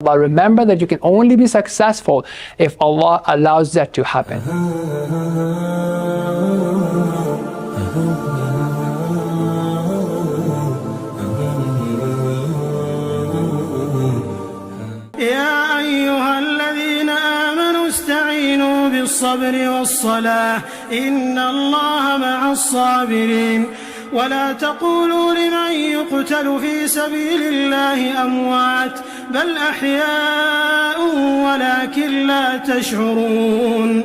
But remember that you can only be successful if Allah allows that to happen. يا أيها الذين آمنوا استعينوا بالصبر والصلاة إن الله مع الصابرين ولا تقولوا لمن يقتل في سبيل الله أموات بل أحياء ولكن لا تشعرون.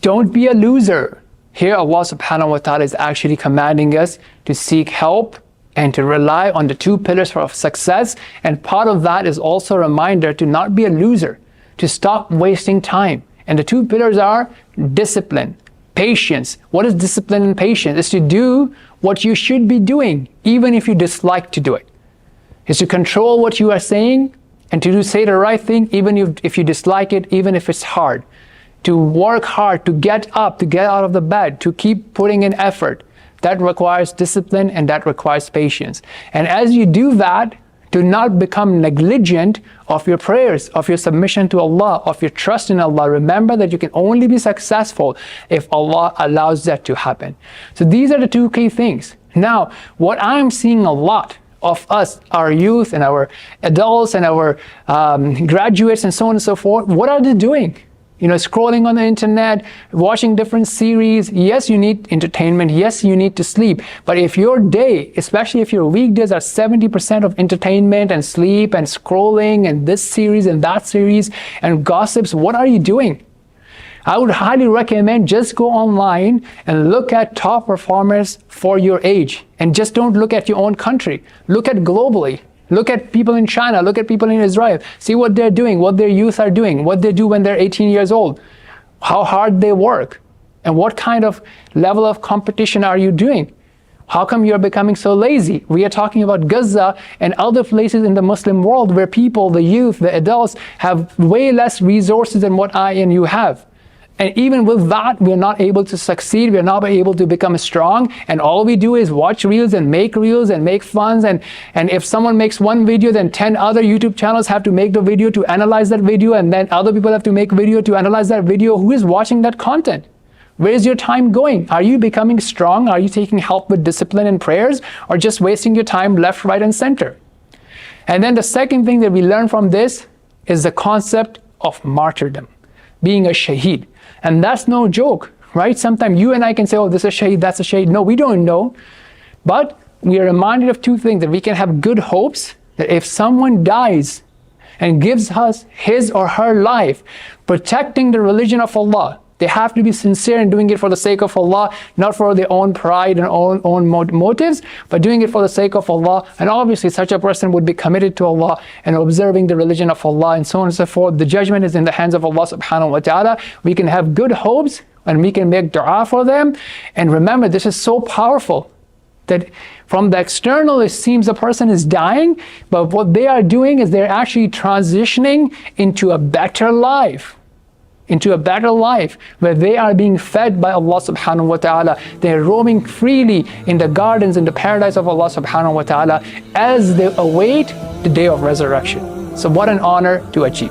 Don't be a loser. Here Allah subhanahu wa ta'ala is actually commanding us to seek help and to rely on the two pillars of success, and part of that is also a reminder to not be a loser, to stop wasting time. And the two pillars are discipline, patience. What is discipline and patience? It's to do what you should be doing, even if you dislike to do it. It's to control what you are saying and to say the right thing, even if you dislike it, even if it's hard. To work hard, to get up, to get out of the bed, to keep putting in effort. That requires discipline and that requires patience. And as you do that, do not become negligent of your prayers, of your submission to Allah, of your trust in Allah. Remember that you can only be successful if Allah allows that to happen. So these are the two key things. Now, what I'm seeing a lot of us, our youth and our adults and our graduates and so on and so forth, what are they doing? You know, scrolling on the internet, watching different series. Yes, you need entertainment. Yes, you need to sleep. But if your day, especially if your weekdays are 70% of entertainment and sleep and scrolling and this series and that series and gossips, what are you doing? I would highly recommend just go online and look at top performers for your age. And just don't look at your own country. Look at globally. Look at people in China, look at people in Israel. See what they're doing, what their youth are doing, what they do when they're 18 years old, how hard they work, and what kind of level of competition are you doing? How come you're becoming so lazy? We are talking about Gaza and other places in the Muslim world where people, the youth, the adults, have way less resources than what I and you have. And even with that, we are not able to succeed. We are not able to become strong. And all we do is watch reels and make funs. And if someone makes one video, then 10 other YouTube channels have to make the video to analyze that video. And then other people have to make video to analyze that video. Who is watching that content? Where is your time going? Are you becoming strong? Are you taking help with discipline and prayers? Or just wasting your time left, right, and center? And then the second thing that we learn from this is the concept of martyrdom, being a shaheed. And that's no joke, right? Sometimes you and I can say, oh, this is a shaheed, that's a shaheed. No, we don't know. But we are reminded of two things, that we can have good hopes that if someone dies and gives us his or her life, protecting the religion of Allah, they have to be sincere in doing it for the sake of Allah, not for their own pride and own motives, but doing it for the sake of Allah. And obviously such a person would be committed to Allah and observing the religion of Allah and so on and so forth. The judgment is in the hands of Allah subhanahu wa ta'ala. We can have good hopes and we can make dua for them. And remember, this is so powerful that from the external it seems the person is dying, but what they are doing is they're actually transitioning into a better life. Where they are being fed by Allah subhanahu wa ta'ala. They're roaming freely in the gardens, in the paradise of Allah subhanahu wa ta'ala as they await the day of resurrection. So what an honor to achieve.